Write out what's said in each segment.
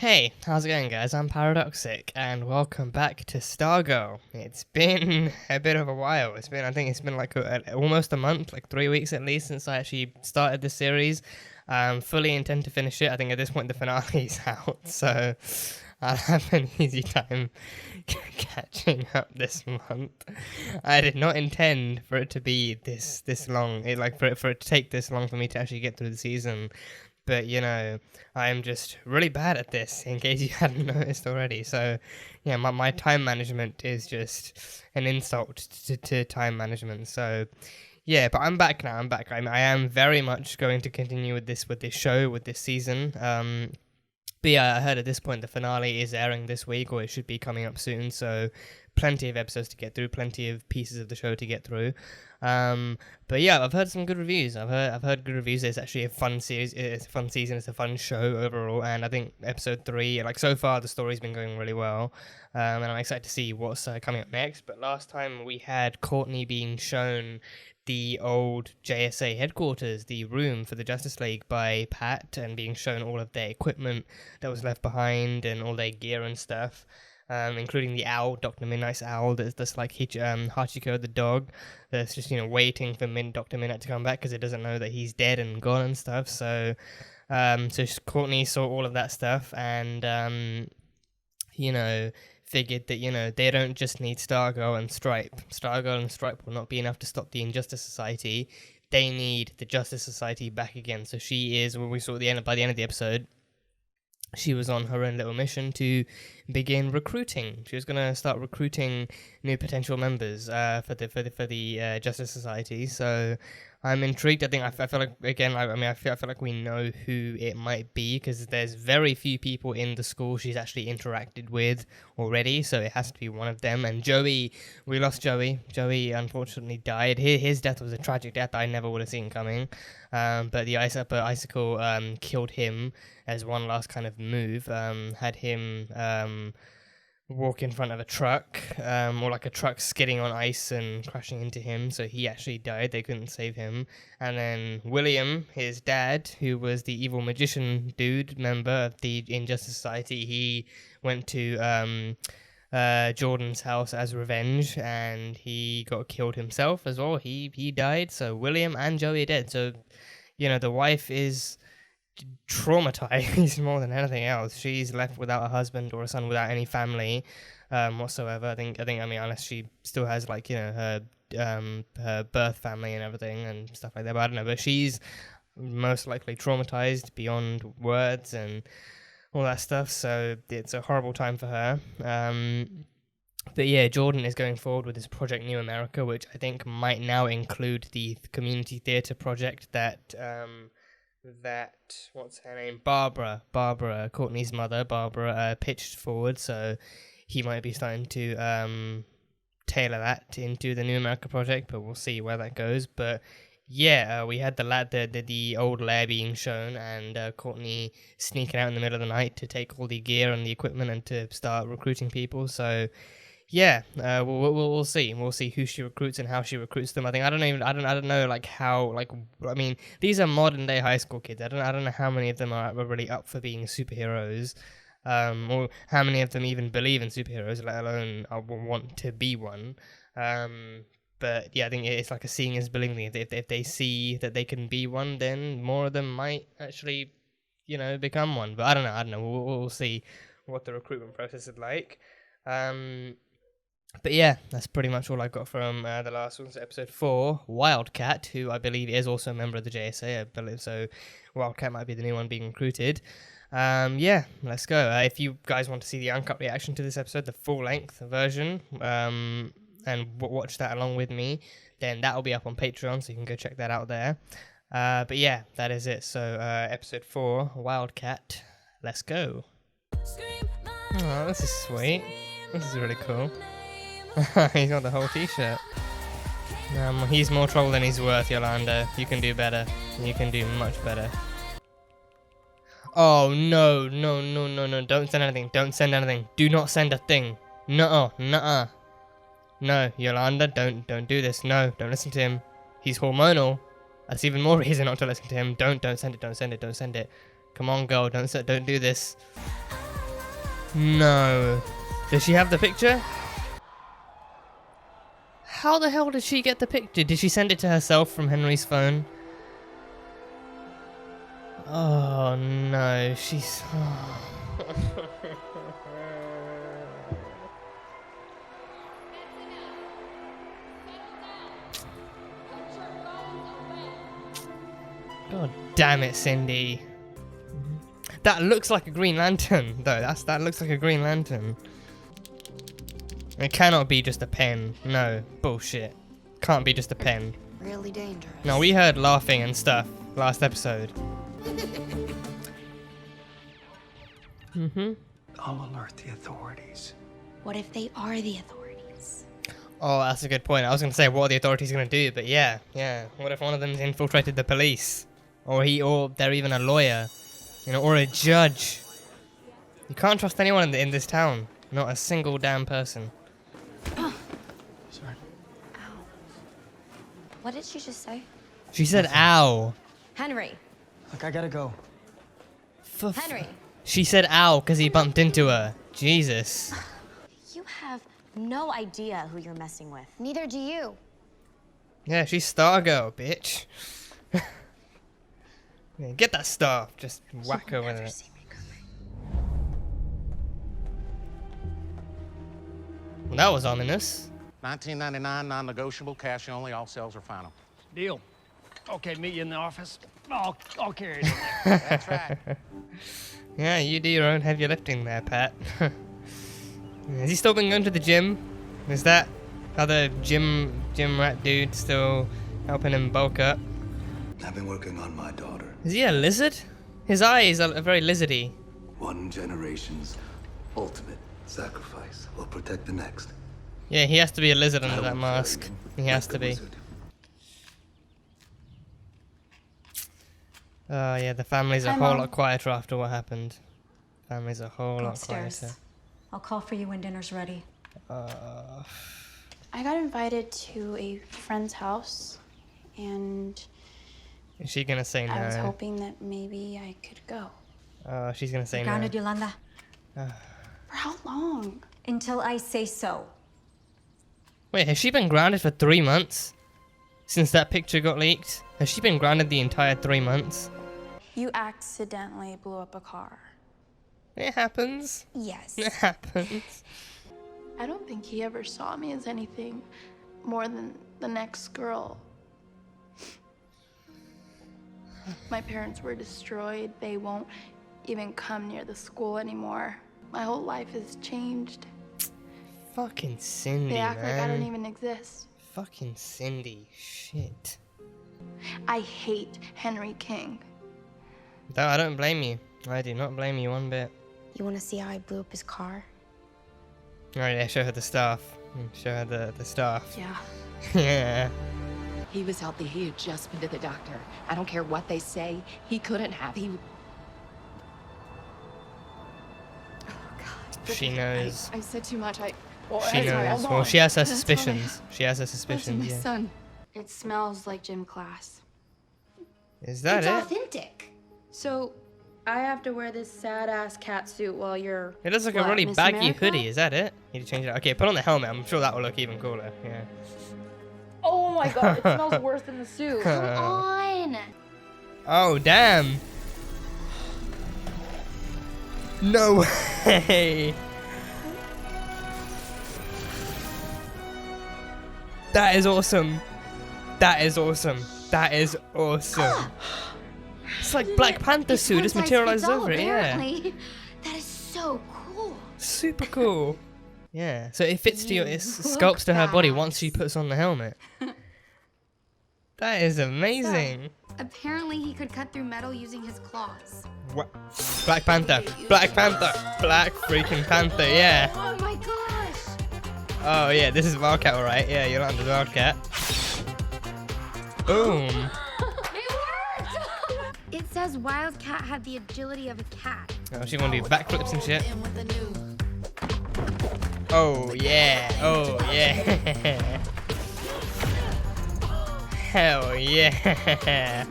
Hey, how's it going, guys? I'm Paradoxic, and welcome back to Stargirl. It's been a bit of a while. I think it's been like almost a month, like 3 weeks at least, since I actually started this series. Fully intend to finish it. I think at this point the finale's out, so I'll have an easy time catching up this month. I did not intend for it to be this long. For it to take this long for me to actually get through the season. But, I am just really bad at this, in case you hadn't noticed already. So, yeah, my time management is just an insult to time management. So, yeah, but I'm back now. I'm back. I am very much going to continue with this show, with this season. But yeah, I heard at this point the finale is airing this week, or it should be coming up soon. So, plenty of episodes to get through, plenty of pieces of the show to get through. But yeah, I've heard some good reviews. I've heard good reviews. It's actually a fun series. It's a fun season. It's a fun show overall. And I think episode 3, like so far, the story's been going really well. And I'm excited to see what's coming up next. But last time we had Courtney being shown the old JSA headquarters, the room for the Justice League by Pat, and being shown all of their equipment that was left behind and all their gear and stuff. Including the owl, Dr. Midnight's owl, that's like Hachiko the dog, that's just, waiting for Dr. Midnight to come back because it doesn't know that he's dead and gone and stuff. So Courtney saw all of that stuff and, figured that, they don't just need Stargirl and Stripe. Stargirl and Stripe will not be enough to stop the Injustice Society. They need the Justice Society back again. So she is, what we saw by the end of the episode, she was on her own little mission to begin recruiting. She was going to start recruiting new potential members for the Justice Society. So I'm intrigued. I feel like, again, I feel like we know who it might be because there's very few people in the school she's actually interacted with already. So it has to be one of them. And Joey, we lost Joey. Joey unfortunately died. His death was a tragic death I never would have seen coming. But the icicle killed him as one last kind of move. Had him walk in front of a truck, or like a truck skidding on ice and crashing into him, so he actually died. They couldn't save him. And then William, his dad, who was the evil magician dude member of the Injustice Society, he went to Jordan's house as revenge, and he got killed himself as well. He died, so William and Joey are dead. So, the wife is traumatized more than anything else. She's left without a husband or a son, without any family whatsoever. I think unless she still has her birth family and everything and stuff like that, but I don't know. But she's most likely traumatized beyond words and all that stuff, so it's a horrible time for her. But yeah, Jordan is going forward with his Project New America, which I think might now include the community theatre project that what's her name, Barbara, Courtney's mother, Barbara, pitched forward. So he might be starting to tailor that into the New America project, but we'll see where that goes. But yeah, we had the old lair being shown, and Courtney sneaking out in the middle of the night to take all the gear and the equipment and to start recruiting people. So yeah, we'll see. We'll see who she recruits and how she recruits them. I don't know like how, like, I mean, these are modern day high school kids. I don't know how many of them are really up for being superheroes, or how many of them even believe in superheroes, let alone want to be one. But yeah, I think it's like a seeing is believing. If they see that they can be one, then more of them might actually, become one. But I don't know. We'll see what the recruitment process is like. But yeah, that's pretty much all I got from the last one. So episode 4, Wildcat, who I believe is also a member of the JSA, I believe. So Wildcat might be the new one being recruited. Yeah, let's go. If you guys want to see the uncut reaction to this episode, the full-length version, and watch that along with me, then that will be up on Patreon, so you can go check that out there. But yeah, that is it. So episode 4, Wildcat, let's go. Oh, this is sweet. This is really cool. He's got the whole t-shirt. He's more troll than he's worth, Yolanda. You can do better. You can do much better. Oh, no. Don't send anything. Don't send anything. Do not send a thing. Nuh-uh. No, Yolanda, don't do this. No, don't listen to him. He's hormonal. That's even more reason not to listen to him. Don't send it. Come on, girl. Don't do this. No. Does she have the picture? How the hell did she get the picture? Did she send it to herself from Henry's phone? Oh no, she's... God damn it, Cindy. That looks like a Green Lantern, though. That looks like a Green Lantern. It cannot be just a pen. No, bullshit. Can't be just a pen. Really dangerous. No, we heard laughing and stuff last episode. I'll alert the authorities. What if they are the authorities? Oh, that's a good point. I was going to say, what are the authorities going to do? But yeah. What if one of them's infiltrated the police? Or they're even a lawyer, you know, or a judge. You can't trust anyone in this town. Not a single damn person. Sorry. Ow. What did she just say? She said, ow. Henry. Look, I gotta go. Henry. She said, ow, because he bumped into her. Jesus. You have no idea who you're messing with. Neither do you. Yeah, she's Stargirl, bitch. Yeah, get that star. Just whack her with it. Well, that was ominous. $19.99, non-negotiable, cash only, all sales are final. Deal. Okay, meet you in the office. I'll carry it in there. That's right. Yeah, you do your own heavy lifting there, Pat. Has he still been going to the gym? Is that other gym rat dude still helping him bulk up? I've been working on my daughter. Is he a lizard? His eyes are very lizardy. One generation's ultimate sacrifice will protect the next. Yeah, he has to be a lizard under I that will mask. carry He you has like to a be. wizard. Oh yeah, the family's a Hi, whole Mom. lot quieter after what happened. Family's a whole lot Upstairs. quieter. I'll call for you when dinner's ready. I got invited to a friend's house, and Is she gonna say I was no? hoping that maybe I could go. Oh, she's gonna say no. Grounded, Yolanda. For how long? Until I say so. Wait, has she been grounded for 3 months? Since that picture got leaked? Has she been grounded the entire 3 months? You accidentally blew up a car. It happens. Yes. It happens. I don't think he ever saw me as anything more than the next girl. My parents were destroyed. They won't even come near the school anymore. My whole life has changed. Fucking Cindy, They act like I don't man. even exist. Fucking Cindy. Shit. I hate Henry King. No, I don't blame you. I do not blame you one bit. You want to see how I blew up his car? Alright, yeah, show her the staff. Show her the staff. Yeah. Yeah. He was healthy. He had just been to the doctor. I don't care what they say. He couldn't have. He... Oh, God. She knows. I said too much. She knows. Well, she has her suspicions. She has her suspicions, my yeah. son. It smells like gym class. Is that it? authentic. So, I have to wear this sad-ass cat suit while you're... It looks like a what, really Miss baggy America? hoodie. Is that it? Need to change it. Okay, put on the helmet. I'm sure that will look even cooler. Yeah. Oh my god, it smells worse than the suit. Come on. Oh, damn. No way. That is awesome. That is awesome. That is awesome. It's like Black Panther suit. Just materializes over it. Yeah. That is so cool. Super cool. Yeah. So it fits to your. It sculpts to her body once she puts on the helmet. That is amazing. Apparently he could cut through metal using his claws. What? Black Panther. Black Panther. Black freaking Panther. Yeah. Oh my gosh. Oh yeah. This is Wildcat, all right? Yeah, Yolanda's Wildcat. Boom. It worked! It says Wildcat had the agility of a cat. Oh, she gonna do backflips and shit. Oh yeah. Oh yeah. Hell yeah.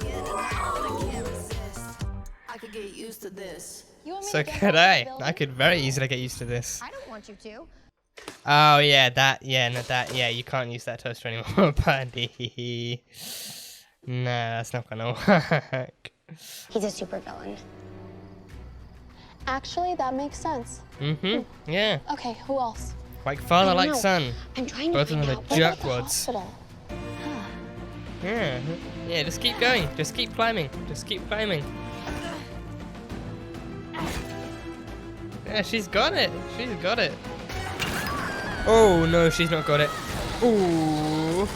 I could get used to this. So could I. I could very easily get used to this. I don't want you to. Oh yeah, yeah, you can't use that toaster anymore, buddy. No, that's not gonna work. He's a supervillain. Actually, that makes sense. Yeah. Okay, who else? Like father, I don't like know. son. I'm trying to Both of find them out. are What about the jerkwads. hospital? Yeah, yeah, just keep going. Just keep climbing. Just keep climbing. Yeah, she's got it. She's got it. Oh no, she's not got it. Ooh.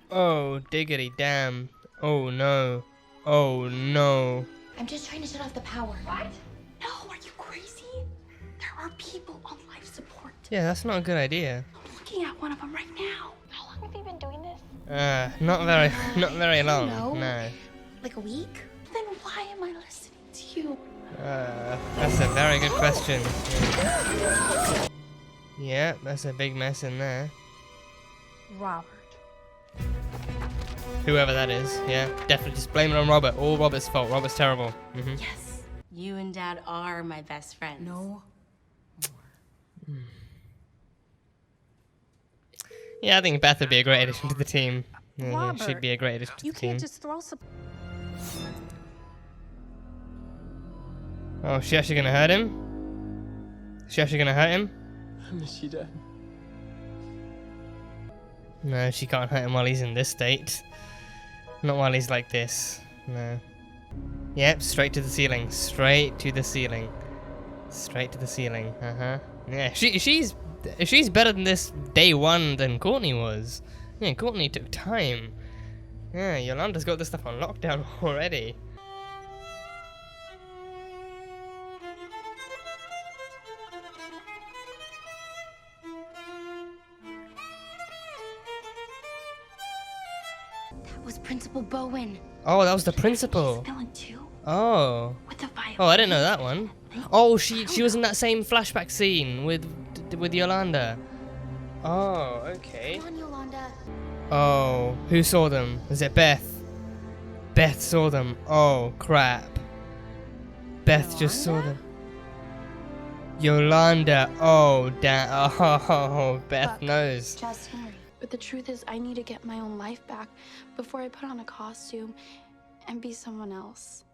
Oh, diggity damn. Oh no. Oh no. I'm just trying to shut off the power. What? No, are you crazy? There are people on life support. Yeah, that's not a good idea. I'm looking at one of them right now. How long have you been doing this? Not very long. know. No. Like a week? Then why am I listening to you? That's a very good question. Yeah, that's a big mess in there. Robert. Whoever that is, yeah, definitely just blame it on Robert. All Robert's fault. Robert's terrible. Yes, you and Dad are my best friends. No. Yeah, I think Beth would be a great addition to the team. Yeah, Robert, she'd be a great addition to You the team. can't just throw some. Oh, is she actually gonna hurt him? Is she actually gonna hurt him? I miss you, Dad. No, she can't hurt him while he's in this state. Not while he's like this. No. Yep, straight to the ceiling. Straight to the ceiling. Straight to the ceiling. Yeah, she's better than this day one than Courtney was. Yeah, Courtney took time. Yeah, Yolanda's got this stuff on lockdown already. That was Principal Bowen. Oh, that was the principal. Villain too. Oh. With the violin. Oh, I didn't know that one. Oh, she was in that same flashback scene with Yolanda. Oh, okay. Come on, Yolanda. Oh, who saw them? Was it Beth? Beth saw them. Oh, crap. Beth just saw them. Yolanda. Oh, damn. Oh, Beth knows. Just Henry. But the truth is, I need to get my own life back before I put on a costume and be someone else.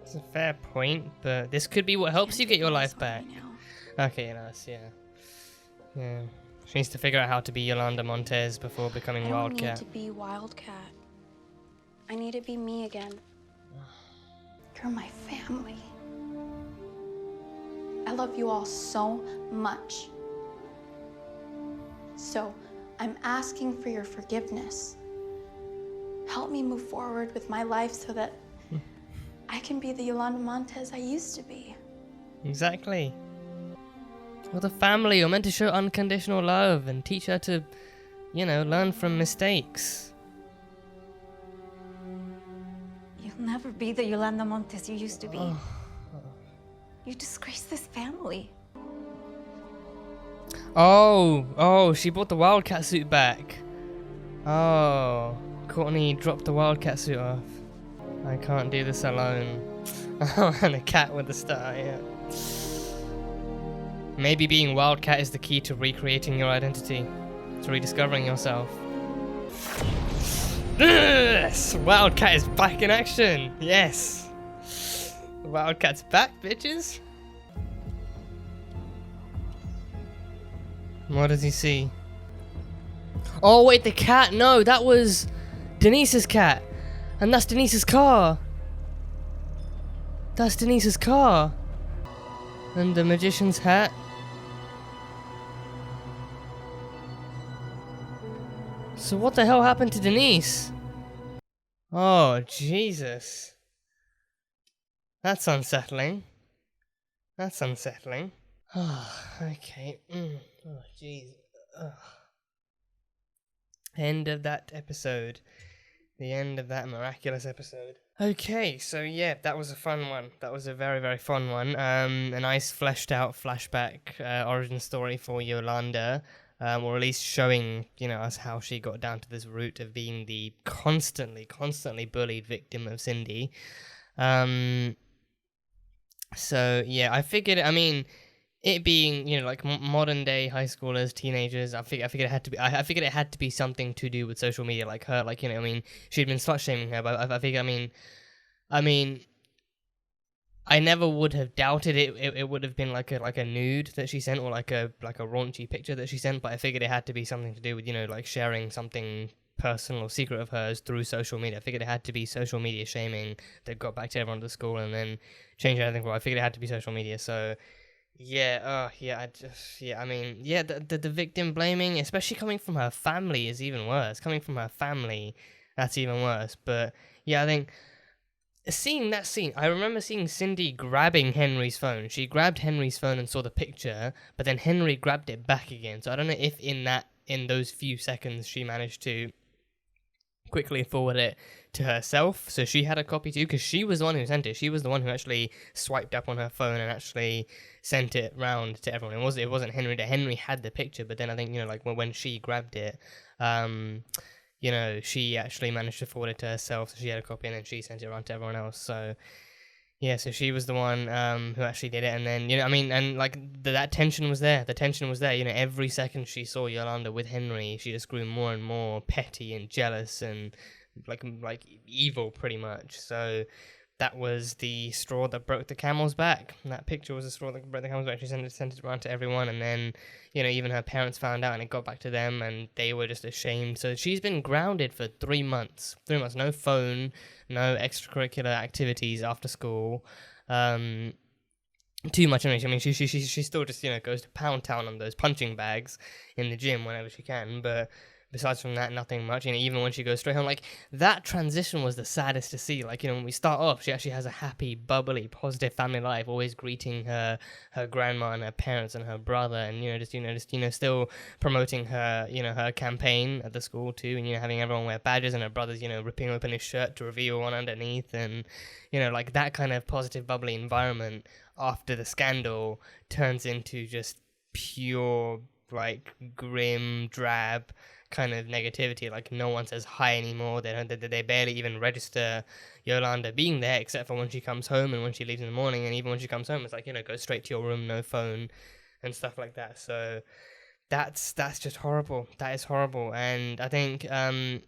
It's a fair point, but this could be what helps you get your life back. Okay, nice, yeah. Yeah. She needs to figure out how to be Yolanda Montez before becoming I don't Wildcat. need to be Wildcat. I need to be me again. You're my family. I love you all so much. So, I'm asking for your forgiveness. Help me move forward with my life so that I can be the Yolanda Montez I used to be. Exactly. Well, the family, you're meant to show unconditional love and teach her to, you know, learn from mistakes. You'll never be the Yolanda Montes you used to be. You disgraced this family. Oh, she brought the Wildcat suit back. Oh, Courtney dropped the Wildcat suit off. I can't do this alone. And a cat with a star, yeah. Maybe being Wildcat is the key to recreating your identity, to rediscovering yourself. Yes! Wildcat is back in action! Yes! Wildcat's back, bitches! What does he see? Oh wait, the cat! No, that was Denise's cat! And that's Denise's car! That's Denise's car! And the magician's hat? So what the hell happened to Denise? Oh, Jesus. That's unsettling. That's unsettling. Oh, okay. Oh, jeez. End of that episode. The end of that miraculous episode. Okay, so yeah, that was a fun one. That was a very, very fun one. A nice fleshed out flashback origin story for Yolanda. or at least showing, us how she got down to this route of being the constantly bullied victim of Cindy. So yeah, I figured, it being, like modern day high schoolers, teenagers, I figured it had to be. I figured it had to be something to do with social media, like her, like she'd been slut shaming her, but I figured, I never would have doubted it. It would have been like a nude that she sent, or like a raunchy picture that she sent. But I figured it had to be something to do with like sharing something personal or secret of hers through social media. I figured it had to be social media shaming that got back to everyone at the school and then changed everything. Well, I figured it had to be social media. So. The victim blaming, especially coming from her family, is even worse. Coming from her family, that's even worse. But yeah, I think seeing that scene, I remember seeing Cindy grabbing Henry's phone. She grabbed Henry's phone and saw the picture, but then Henry grabbed it back again. So I don't know if in those few seconds she managed to quickly forward it to herself, so she had a copy too, because she was the one who sent it. She was the one who actually swiped up on her phone and actually sent it round to everyone. It wasn't Henry. Henry had the picture, but then I think when she grabbed it, she actually managed to forward it to herself, so she had a copy and then she sent it around to everyone else. So yeah, so she was the one who actually did it, and then that tension was there. The tension was there. Every second she saw Yolanda with Henry, she just grew more and more petty and jealous and like evil, pretty much. So that was the straw that broke the camel's back. That picture was the straw that broke the camel's back. She sent it around to everyone, and then even her parents found out, and it got back to them, and they were just ashamed. So she's been grounded for 3 months. 3 months, no phone, no extracurricular activities after school. Too much anyway. She still just goes to Pound Town on those punching bags in the gym whenever she can, but besides from that, nothing much. Even when she goes straight home, that transition was the saddest to see. When we start off, she actually has a happy, bubbly, positive family life, always greeting her grandma and her parents and her brother, and still promoting her, her campaign at the school too, and having everyone wear badges, and her brother's, ripping open his shirt to reveal one underneath, and that kind of positive, bubbly environment after the scandal turns into just pure, grim, drab kind of negativity. No one says hi anymore. They barely even register Yolanda being there, except for when she comes home and when she leaves in the morning. And even when she comes home, it's go straight to your room, no phone and stuff like that. So that's just horrible. That is horrible. And I think I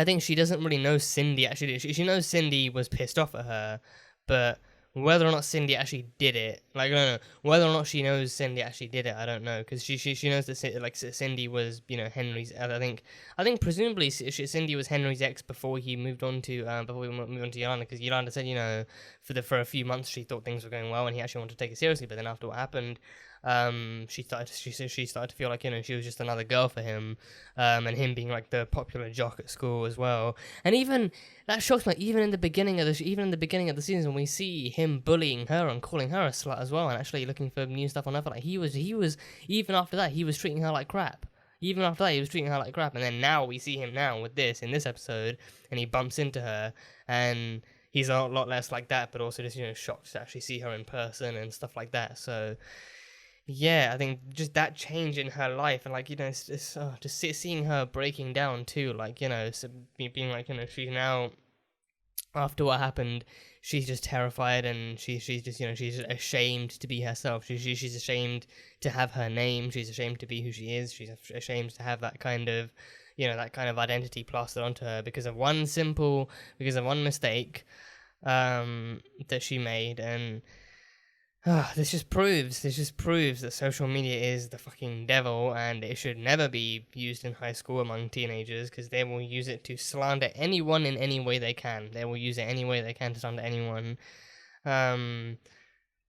think she doesn't really know Cindy actually. She knows Cindy was pissed off at her, but whether or not Cindy actually did it, whether or not she knows Cindy actually did it, I don't know, because she knows that Cindy was Henry's. I think presumably Cindy was Henry's ex before he moved on to Yolanda, because Yolanda said for a few months she thought things were going well and he actually wanted to take it seriously, but then after what happened, she started to feel like she was just another girl for him, and him being the popular jock at school as well. And even that shocks me. Even in the beginning of the season, we see him bullying her and calling her a slut as well, and actually looking for new stuff on her. He was even after that he was treating her like crap. Even after that, he was treating her like crap. And then now we see him in this episode, and he bumps into her, and he's a lot less like that, but also just shocked to actually see her in person and stuff like that. So. Yeah, I think just that change in her life, and just seeing her breaking down too, being she's now, after what happened, she's just terrified, and she's just she's just ashamed to be herself. She's ashamed to have her name. She's ashamed to be who she is. She's ashamed to have that kind of identity plastered onto her because of one mistake that she made. And this just proves that social media is the fucking devil, and it should never be used in high school among teenagers, because they will use it to slander anyone in any way they can. They will use it any way they can to slander anyone.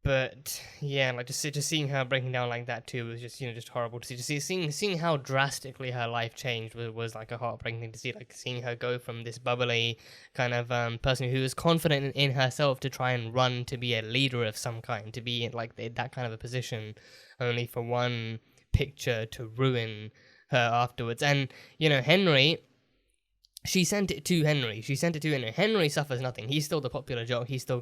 But yeah, just seeing her breaking down like that too was just horrible to see. Seeing how drastically her life changed was a heartbreaking thing to see. Seeing her go from this bubbly kind of person who was confident in herself to try and run to be a leader of some kind, to be in that kind of a position, only for one picture to ruin her afterwards. And Henry she sent it to Henry. Henry suffers nothing. He's still the popular jock. He's still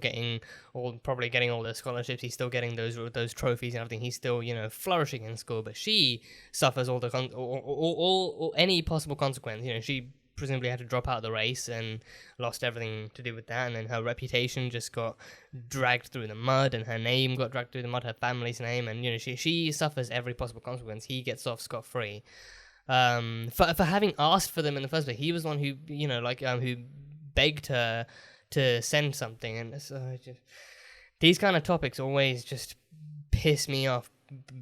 probably getting all the scholarships. He's still getting those trophies and everything. He's still, flourishing in school. But she suffers all the any possible consequence. She presumably had to drop out of the race and lost everything to do with that. And then her reputation just got dragged through the mud, and her name got dragged through the mud. Her family's name, and she suffers every possible consequence. He gets off scot-free. For having asked for them in the first place. He was the one who, who begged her to send something, and so these kind of topics always just piss me off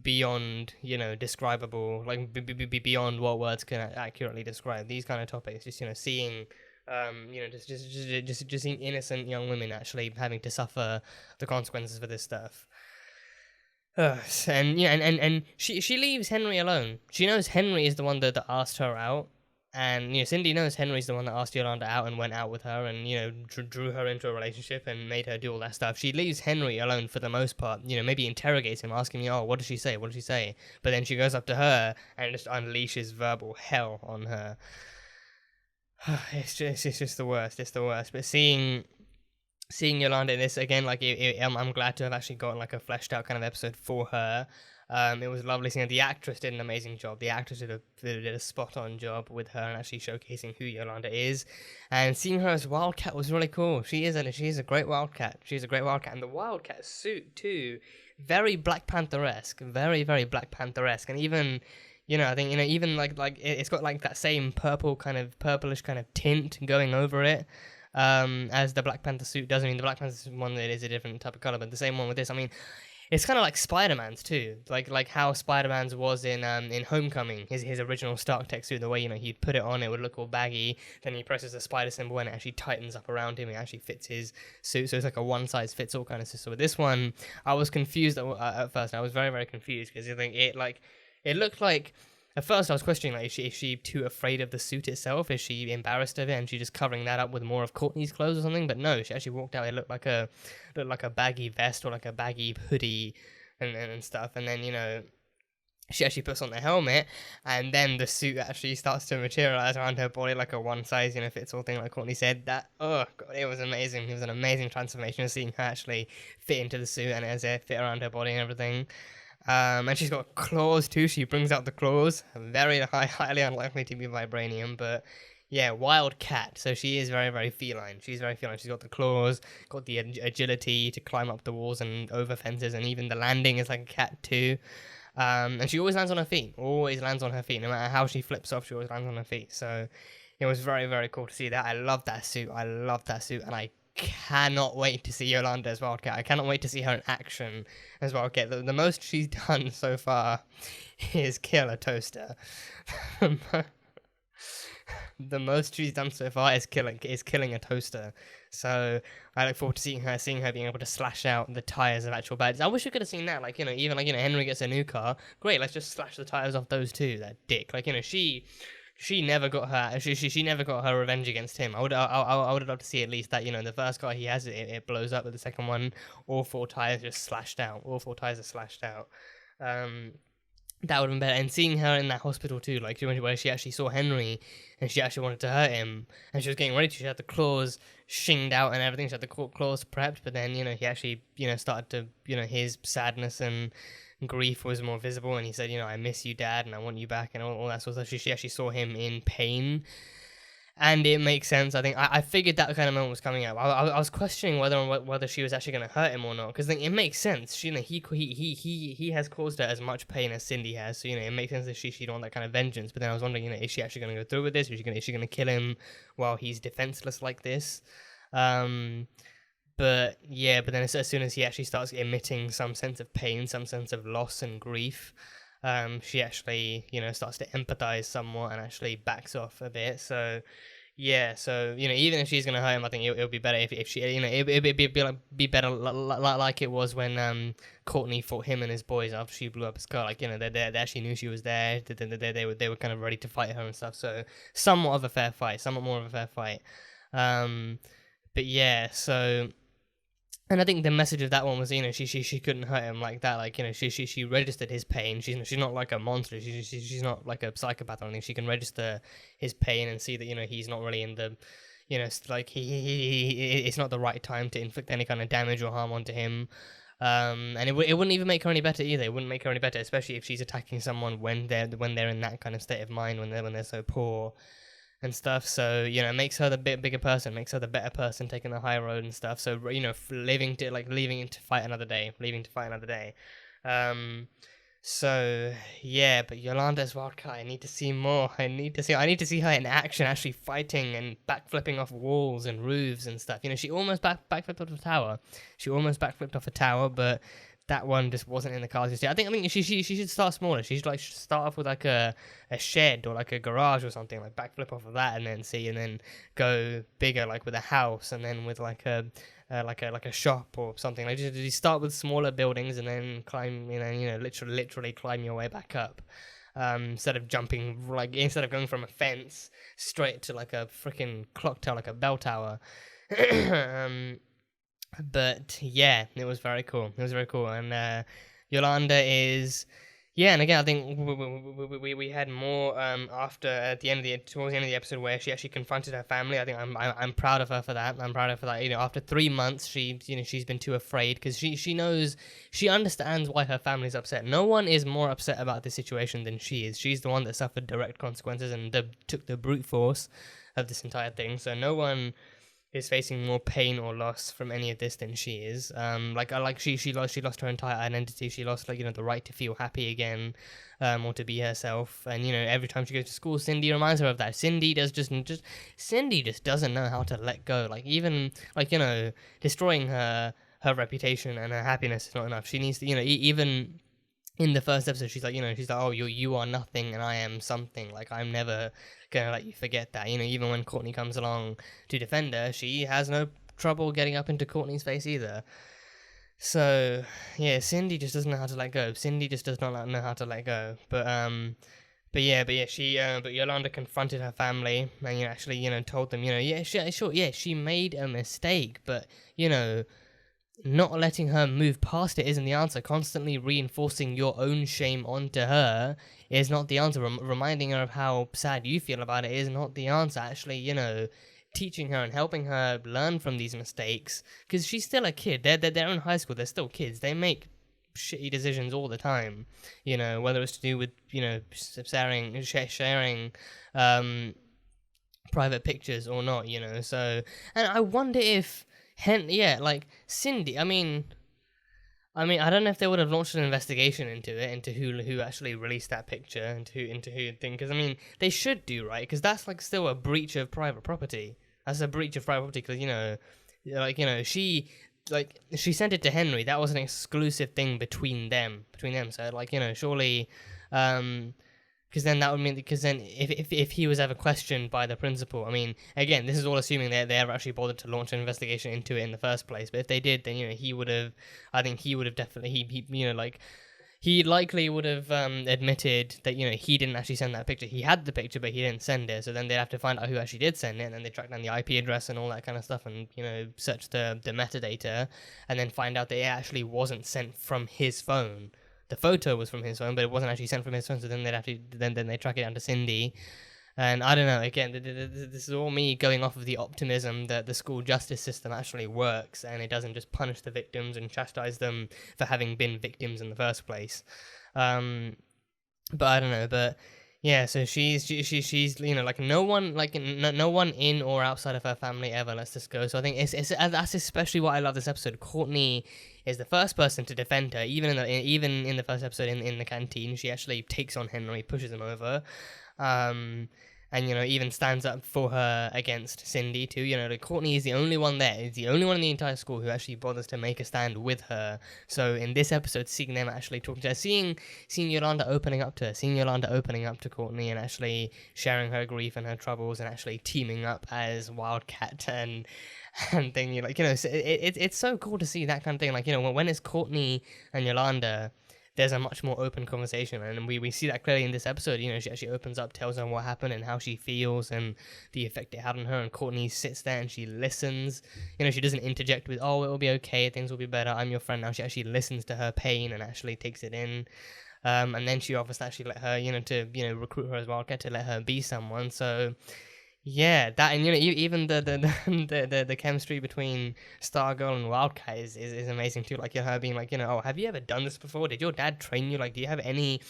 beyond, describable, like beyond what words can accurately describe. These kind of topics, just seeing, just seeing innocent young women actually having to suffer the consequences for this stuff. And she leaves Henry alone. She knows Henry is the one that asked her out, and Cindy knows Henry's the one that asked Yolanda out and went out with her, and drew her into a relationship and made her do all that stuff. She leaves Henry alone for the most part. Maybe interrogates him, asking me, "Oh, what did she say? What did she say?" But then she goes up to her and just unleashes verbal hell on her. It's just the worst. It's the worst. But seeing Yolanda in this again, I'm glad to have actually gotten a fleshed out kind of episode for her. It was lovely seeing her. The actress did an amazing job. The actress did a spot on job with her and actually showcasing who Yolanda is. And seeing her as Wildcat was really cool. She is a great Wildcat. She's a great Wildcat, and the Wildcat suit too, very Black Panther-esque, very very Black Panther-esque, and even. I think even it's got that same purplish kind of tint going over it. As the Black Panther suit does. The Black Panther one, it is a different type of color, but the same one with this. It's kind of like Spider-Man's too, like how Spider-Man's was in Homecoming, his original Stark Tech suit. The way he'd put it on, it would look all baggy. Then he presses the spider symbol, and it actually tightens up around him. It actually fits his suit, so it's like a one-size-fits-all kind of system. With this one, I was confused at first. I was very very confused because it looked like. At first, I was questioning, is she too afraid of the suit itself? Is she embarrassed of it, and she's just covering that up with more of Courtney's clothes or something? But no, she actually walked out. It looked like a baggy vest or like a baggy hoodie and stuff. And then she actually puts on the helmet, and then the suit actually starts to materialize around her body like a one size fits all thing, like Courtney said. That it was amazing. It was an amazing transformation of seeing her actually fit into the suit and as it fit around her body and everything. And she's got claws too. She brings out the claws. Very highly unlikely to be vibranium, but yeah, Wildcat. So she is very, very feline. She's very feline. She's got the claws, got the agility to climb up the walls and over fences, and even the landing is like a cat too. And she always lands on her feet. Always lands on her feet. No matter how she flips off, she always lands on her feet. So it was very, very cool to see that. I love that suit. And I cannot wait to see Yolanda as Wildcat. I cannot wait to see her in action as Wildcat. The most she's done so far is kill a toaster. The most she's done so far is killing a toaster. So I look forward to seeing her being able to slash out the tires of actual bad. I wish we could have seen that. Henry gets a new car. Great, let's just slash the tires off those two. That dick. She never got her. She never got her revenge against him. I would have loved to see at least that. The first car he has, it blows up. But the second one, all four tires just slashed out. All four tires are slashed out. That would have been better. And seeing her in that hospital too, where she actually saw Henry and she actually wanted to hurt him, and she was getting ready to. She had the claws shinged out and everything. She had the claws prepped, but then he actually started to his sadness and grief was more visible, and he said, I miss you, Dad, and I want you back, and all that sort of stuff. She actually saw him in pain, and it makes sense. I think I figured that kind of moment was coming up. I was questioning whether she was actually going to hurt him or not, because it makes sense. He has caused her as much pain as Cindy has, so it makes sense that she'd want that kind of vengeance. But then I was wondering, is she actually going to go through with this? Is she going to kill him while he's defenseless like this? But then as soon as he actually starts emitting some sense of pain, some sense of loss and grief, she actually, starts to empathize somewhat and actually backs off a bit. So, even if she's gonna hurt him, I think it would be better if she, it'd be better like it was when Courtney fought him and his boys after she blew up his car. They actually knew she was there. They were kind of ready to fight her and stuff. So somewhat more of a fair fight. But yeah, so And I think the message of that one was, she couldn't hurt him like that. Like, she registered his pain. She's not like a monster. She's not like a psychopath or anything. She can register his pain and see that, he's not really in the, like it's not the right time to inflict any kind of damage or harm onto him. And it wouldn't even make her any better either. It wouldn't make her any better, especially if she's attacking someone when they're in that kind of state of mind, when they're so poor and stuff. So it makes her the bigger person, makes her the better person, taking the high road and stuff. So leaving to fight another day. So yeah, but Yolanda's Wildcat, I need to see more. I need to see her in action, actually fighting and backflipping off walls and roofs and stuff. She almost backflipped off a tower. But that one just wasn't in the cards. I think she should start smaller. She should start off with like a shed or like a garage or something, like backflip off of that, and then go bigger, like with a house, and then with like a shop or something. Like just start with smaller buildings and then climb, literally climb your way back up. Instead of going from a fence straight to like a freaking clock tower, like a bell tower. But yeah, it was very cool. And Yolanda is, and again, I think we had more towards the end of the episode where she actually confronted her family. I think I'm proud of her for that. After 3 months, she's been too afraid because she understands why her family's upset. No one is more upset about this situation than she is. She's the one that suffered direct consequences and took the brute force of this entire thing. So no one is facing more pain or loss from any of this than she is. She lost her entire identity. She lost the right to feel happy again, or to be herself. And every time she goes to school, Cindy reminds her of that. Cindy just doesn't know how to let go. Even destroying her reputation and her happiness is not enough. She needs to even in the first episode, she's like, oh, you are nothing and I am something. I'm never gonna let you forget that. Even when Courtney comes along to defend her, she has no trouble getting up into Courtney's face either. So yeah, Cindy just doesn't know how to let go. Cindy just does not know how to let go. But Yolanda confronted her family and told them, she made a mistake, but not letting her move past it isn't the answer. Constantly reinforcing your own shame onto her is not the answer. Reminding her of how sad you feel about it is not the answer. Actually, teaching her and helping her learn from these mistakes, because she's still a kid. They're in high school. They're still kids. They make shitty decisions all the time. Whether it's to do with sharing private pictures or not. So, and I wonder if. Cindy. I mean, I don't know if they would have launched an investigation into who actually released that picture, into who thing. Because they should do, right? Because that's still a breach of private property. That's a breach of private property. Because she sent it to Henry. That was an exclusive thing between them. So surely. Because then that would mean, if he was ever questioned by the principal, again, this is all assuming they ever actually bothered to launch an investigation into it in the first place. But if they did, then he would have. I think he would have definitely. He likely would have admitted that he didn't actually send that picture. He had the picture, but he didn't send it. So then they'd have to find out who actually did send it, and then they track down the IP address and all that kind of stuff, and search the metadata, and then find out that it actually wasn't sent from his phone. The photo was from his phone, but it wasn't actually sent from his phone. So then they'd have to then they track it down to Cindy, and I don't know. Again, this is all me going off of the optimism that the school justice system actually works, and it doesn't just punish the victims and chastise them for having been victims in the first place. But I don't know. But yeah, so she's no one in or outside of her family ever lets this go. So I think that's especially what I love this episode. Courtney is the first person to defend her, even in the first episode in the canteen. She actually takes on Henry, pushes him over, and even stands up for her against Cindy too. Courtney is the only one there. Is the only one in the entire school who actually bothers to make a stand with her. So in this episode, seeing them actually talking to her, seeing Yolanda opening up to her, seeing Yolanda opening up to Courtney and actually sharing her grief and her troubles, and actually teaming up as Wildcat and thing, it's so cool to see that kind of thing. When it's Courtney and Yolanda, there's a much more open conversation, and we see that clearly in this episode. You know, she actually opens up, tells her what happened and how she feels and the effect it had on her, and Courtney sits there and she listens. You know, she doesn't interject with, oh, it'll be okay, things will be better, I'm your friend now. She actually listens to her pain and actually takes it in. And then she offers to actually let her, recruit her as Wildcat to let her be someone. So yeah, that, and even the chemistry between Stargirl and Wildcat is amazing too. Like, her being like, oh, have you ever done this before? Did your dad train you? Like, do you have any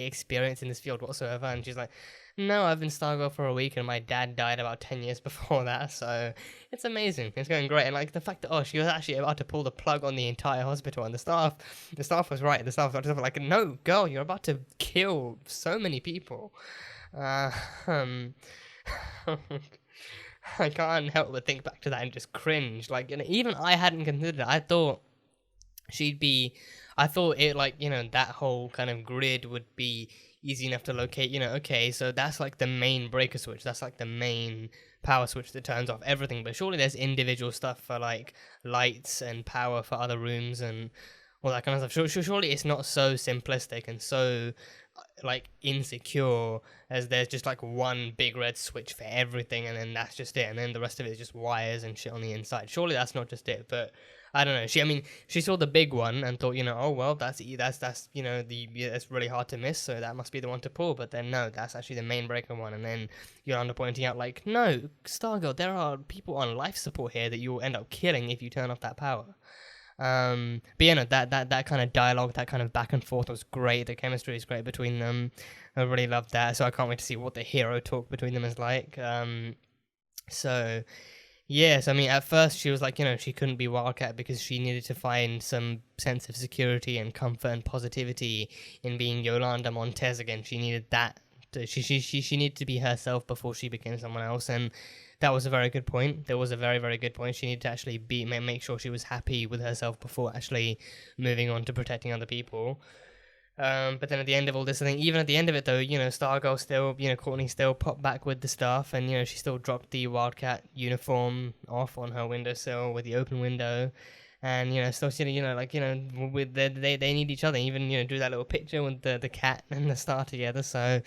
experience in this field whatsoever? And she's like, no, I've been Stargirl for a week, and my dad died about 10 years before that. So it's amazing. It's going great. And like the fact that she was actually about to pull the plug on the entire hospital, and the staff was right. The staff was like, no, girl, you're about to kill so many people. I can't help but think back to that and just cringe. Like, even I hadn't considered it. I thought that whole kind of grid would be easy enough to locate. Okay, so that's like the main breaker switch. That's like the main power switch that turns off everything. But surely there's individual stuff for like lights and power for other rooms and all that kind of stuff. Surely it's not so simplistic and so like insecure as there's just like one big red switch for everything, and then that's just it, and then the rest of it is just wires and shit on the inside. Surely that's not just it. But I don't know. She saw the big one and thought, oh well, that's that's really hard to miss, so that must be the one to pull. But then no, that's actually the main breaker one. And then Yolanda pointing out like, no, Stargirl, there are people on life support here that you will end up killing if you turn off that power. But that kind of dialogue, that kind of back and forth was great. The chemistry is great between them. I really loved that. So I can't wait to see what the hero talk between them is like. So yes, at first she was like, she couldn't be Wildcat because she needed to find some sense of security and comfort and positivity in being Yolanda Montez again. She needed that. She needed to be herself before she became someone else, and that was a very good point. There was a very, very good point. She needed to actually make sure she was happy with herself before actually moving on to protecting other people. But then at the end of all this, I think even at the end of it though, Stargirl still, Courtney still popped back with the stuff, and she still dropped the Wildcat uniform off on her windowsill with the open window, and still with they need each other. Even do that little picture with the cat and the star together. So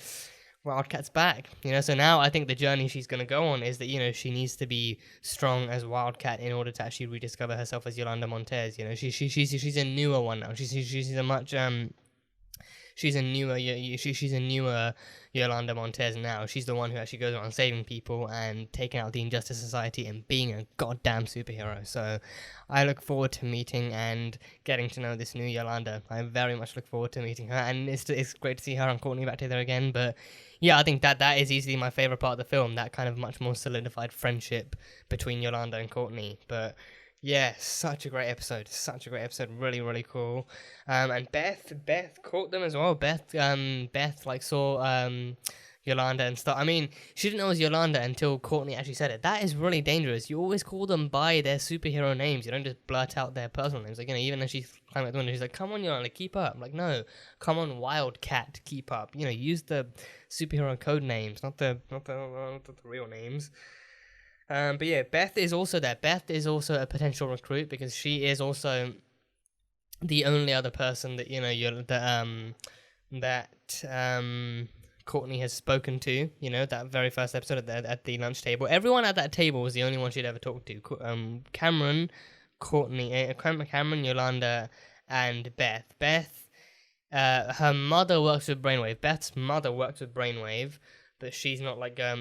Wildcat's back, so now I think the journey she's going to go on is that, she needs to be strong as Wildcat in order to actually rediscover herself as Yolanda Montez. She's a newer one now. She's a much she's a newer Yolanda Montez now. She's the one who actually goes around saving people and taking out the Injustice Society and being a goddamn superhero. So I look forward to meeting and getting to know this new Yolanda. I very much look forward to meeting her, and it's great to see her and Courtney back together again. But yeah, I think that is easily my favourite part of the film, that kind of much more solidified friendship between Yolanda and Courtney. But yeah, such a great episode, really, really cool. And Beth caught them as well. Beth saw Yolanda and stuff. She didn't know it was Yolanda until Courtney actually said it. That is really dangerous. You always call them by their superhero names. You don't just blurt out their personal names. Like, even as she's climbing out the window, she's like, come on, Yolanda, keep up. I'm like, no, come on, Wildcat, keep up. Use the superhero code names, not the real names. But yeah, Beth is also there. Beth is also a potential recruit because she is also the only other person that Courtney has spoken to. That very first episode at the lunch table. Everyone at that table was the only one she'd ever talked to. Cameron, Courtney, Cameron, Yolanda, and Beth. Beth, her mother works with Brainwave. Beth's mother works with Brainwave, but she's not like a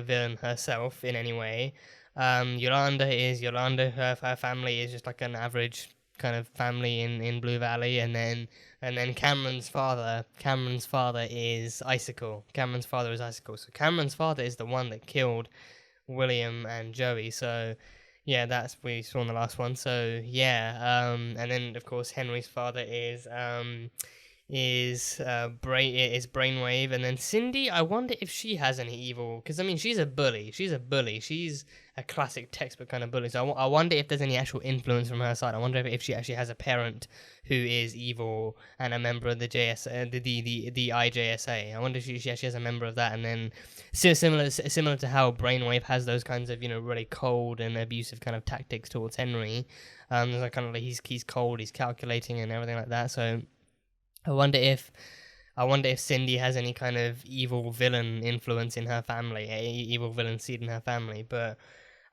villain herself in any way. Yolanda. Her family is just like an average kind of family in Blue Valley, and then Cameron's father is Icicle. So Cameron's father is the one that killed William and Joey. So yeah, that's what we saw in the last one. So yeah, and then of course Henry's father is Brainwave, and then Cindy, I wonder if she has any evil, because she's a bully. She's a classic textbook kind of bully. So I wonder if there's any actual influence from her side. I wonder if she actually has a parent who is evil and a member of the the IJSA. I wonder if she actually has a member of that, and then similar to how Brainwave has those kinds of really cold and abusive kind of tactics towards Henry. There's kind of like he's cold, he's calculating and everything like that. So I wonder if Cindy has any kind of evil villain influence in her family, evil villain seed in her family. But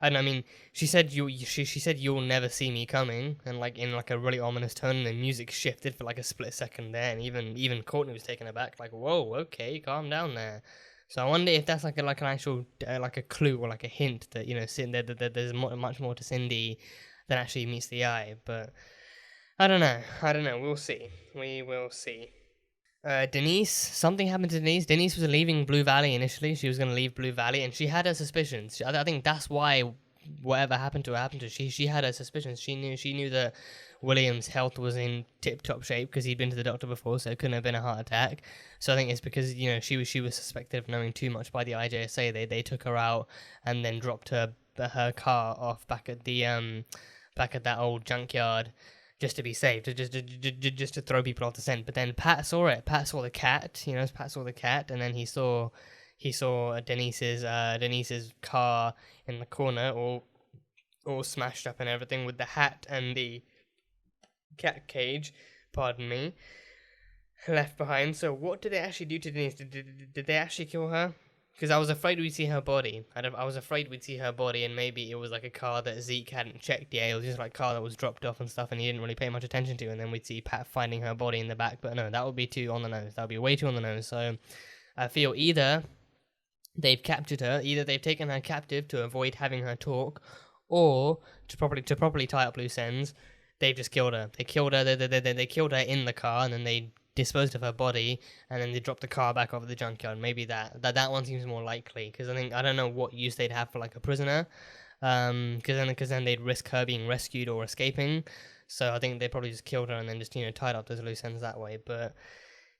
I don't know, I mean, she said she said you'll never see me coming, and like in like a really ominous tone, and the music shifted for like a split second there, and even Courtney was taken aback, like, whoa, okay, calm down there. So I wonder if that's like an actual like a clue or like a hint that, you know, there's much more to Cindy than actually meets the eye. But I don't know. We'll see. We will see. Denise, something happened to Denise. Denise was leaving Blue Valley initially. She was going to leave Blue Valley, and she had her suspicions. I think that's why whatever happened to her. She had her suspicions. She knew that William's health was in tip-top shape because he'd been to the doctor before, so it couldn't have been a heart attack. So I think it's because, you know, she was suspected of knowing too much by the IJSA. They took her out and then dropped her car off back at that old junkyard, just to be safe, just to throw people off the scent. But then Pat saw it. Pat saw the cat. You know, Pat saw the cat, and then he saw Denise's car in the corner, all smashed up and everything, with the hat and the cat cage, pardon me, left behind. So what did they actually do to Denise? Did they actually kill her? Because I was afraid we'd see her body. I was afraid we'd see her body, and maybe it was like a car that Zeke hadn't checked yet. It was just like a car that was dropped off and stuff, and he didn't really pay much attention to. And then we'd see Pat finding her body in the back. But no, that would be too on the nose. That would be way too on the nose. So I feel either they've captured her, either they've taken her captive to avoid having her talk, or to properly tie up loose ends, they've just killed her. They killed her. They killed her in the car, and then they disposed of her body, and then they dropped the car back over the junkyard. Maybe that one seems more likely, because I don't know what use they'd have for like a prisoner, because then they'd risk her being rescued or escaping. So I think they probably just killed her and then just, you know, tied up those loose ends that way. But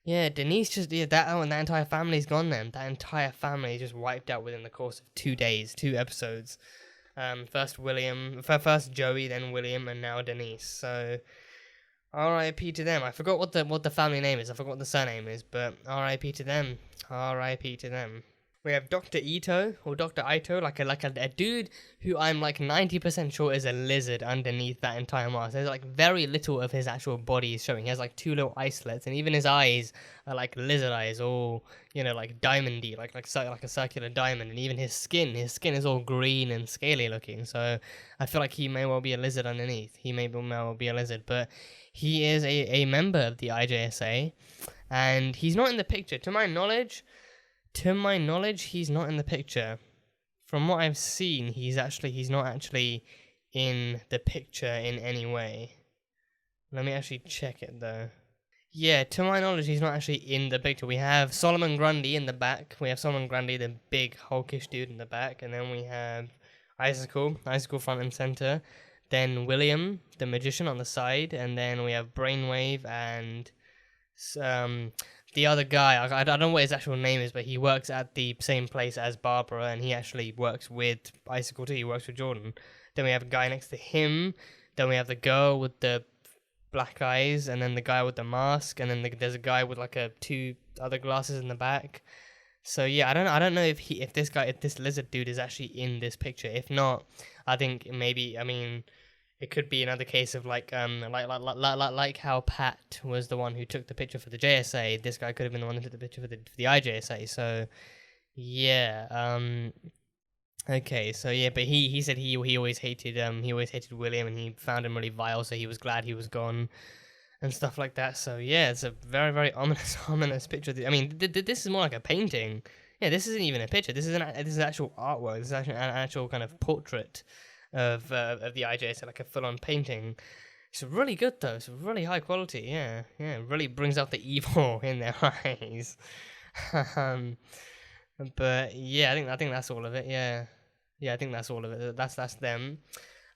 yeah, Denise just that entire family's gone then. That entire family just wiped out within the course of 2 days, 2 episodes. First Joey, then William, and now Denise. So R.I.P. to them. I forgot what the family name is. I forgot what the surname is, but R.I.P. to them. R.I.P. to them. We have Dr. Ito, or Dr. Ito, like a dude who I'm like 90% sure is a lizard underneath that entire mask. There's like very little of his actual body is showing. He has like 2 little eye slits, and even his eyes are like lizard eyes, all, you know, like diamondy, like a circular diamond. And even his skin is all green and scaly looking. So I feel like he may well be a lizard underneath. He may well be a lizard, but he is a member of the IJSA, and he's not in the picture. To my knowledge, he's not in the picture. From what I've seen, he's not actually in the picture in any way. Let me actually check it though. Yeah, to my knowledge, he's not actually in the picture. We have Solomon Grundy in the back. We have Solomon Grundy, the big hulkish dude, in the back, and then we have Icicle front and center. Then William, the magician, on the side, and then we have Brainwave and the other guy. I don't know what his actual name is, but he works at the same place as Barbara, and he actually works with Icicle too. He works with Jordan. Then we have a guy next to him. Then we have the girl with the black eyes, and then the guy with the mask, and then there's a guy with like 2 other glasses in the back. So yeah, I don't know if this lizard dude is actually in this picture. If not, I think maybe, I mean, it could be another case of like how Pat was the one who took the picture for the JSA. This guy could have been the one who took the picture for the IJSA. So yeah, okay. So yeah, but he said he always hated William, and he found him really vile. So he was glad he was gone and stuff like that. So yeah, it's a very, very ominous picture. I mean, this is more like a painting. Yeah, this isn't even a picture. This is actual artwork. This is actually an actual kind of portrait of the IJS, like a full-on painting. It's really good though. It's really high quality. Yeah, it really brings out the evil in their eyes. But yeah, I think that's all of it. Yeah, I think that's all of it. That's them.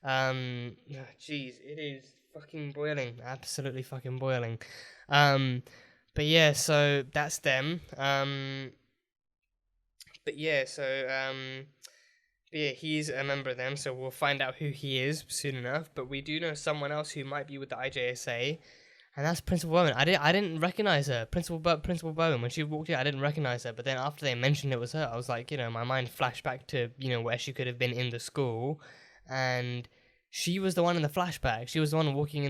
Jeez, it is fucking boiling, absolutely fucking boiling. But yeah, so that's them. But yeah, he's a member of them, so we'll find out who he is soon enough. But we do know someone else who might be with the IJSA, and that's Principal Bowen. I didn't recognize her, Principal Bowen. When she walked in, I didn't recognize her. But then after they mentioned it was her, I was like, you know, my mind flashed back to, you know, where she could have been in the school, and she was the one in the flashback. She was the one walking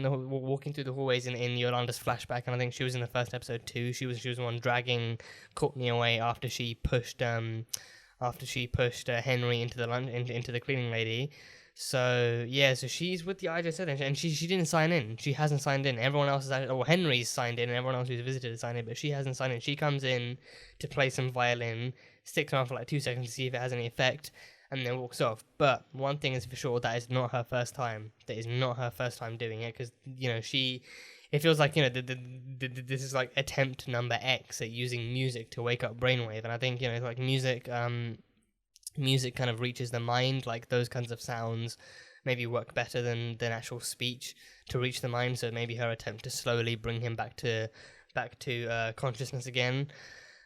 through the hallways in Yolanda's flashback, and I think she was in the first episode too. She was the one dragging Courtney away after she pushed Henry into the cleaning lady. So yeah, so she's with the IJS, and she didn't sign in. She hasn't signed in. Everyone else Henry's signed in, and everyone else who's visited has signed in, but she hasn't signed in. She comes in to play some violin, sticks around for like 2 seconds to see if it has any effect, and then walks off. But one thing is for sure, that is not her first time. That is not her first time doing it, because, you know, it feels like, you know, this is like attempt number X at using music to wake up Brainwave. And I think, you know, like music kind of reaches the mind. Like those kinds of sounds maybe work better than actual speech to reach the mind. So maybe her attempt to slowly bring him back to consciousness again.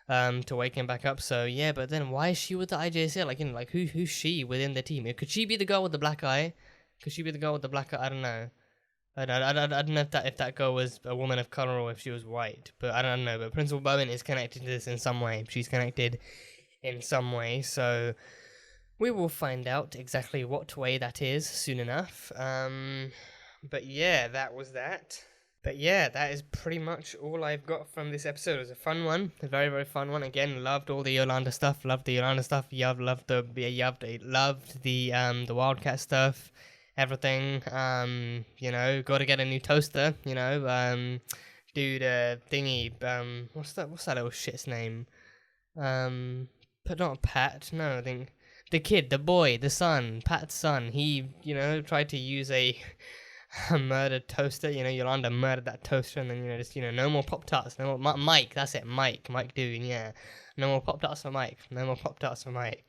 To wake him back up. So yeah, but then why is she with the IJSA? Like, you know, like who's she within the team? Could she be the girl with the black eye? Could she be the girl with the black eye? I don't know. I don't know if that girl was a woman of color or if she was white. But I don't know. But Principal Bowen is connected to this in some way. She's connected in some way. So we will find out exactly what way that is soon enough. But yeah, that was that. But yeah, that is pretty much all I've got from this episode. It was a fun one, a very, very fun one. Again, loved all the Yolanda stuff. Loved the Wildcat stuff. Everything. You know, got to get a new toaster. You know, dude, thingy. What's that little shit's name? But not Pat. No, I think the kid, the boy, the son, Pat's son. He, you know, tried to use a murdered toaster. You know, Yolanda murdered that toaster, and then, you know, just, you know, no more Pop-Tarts. No more Mike. That's it, Mike Dune. Yeah, no more Pop-Tarts for Mike. No more Pop-Tarts for Mike.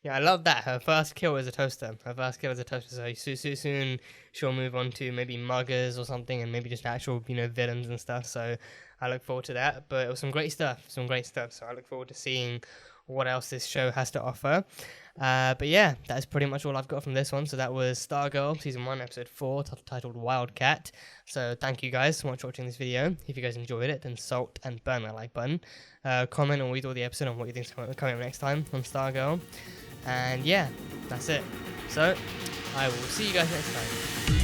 Yeah, I love that. Her first kill is a toaster. So soon she'll move on to maybe muggers or something, and maybe just actual, you know, villains and stuff. So I look forward to that. But it was some great stuff. So I look forward to seeing what else this show has to offer. But yeah, that's pretty much all I've got from this one. So that was Stargirl, Season 1, Episode 4, titled Wildcat. So thank you guys so much for watching this video. If you guys enjoyed it, then salt and burn that like button. Comment and read all the episode on what you think is coming up next time on Stargirl. And yeah, that's it. So I will see you guys next time.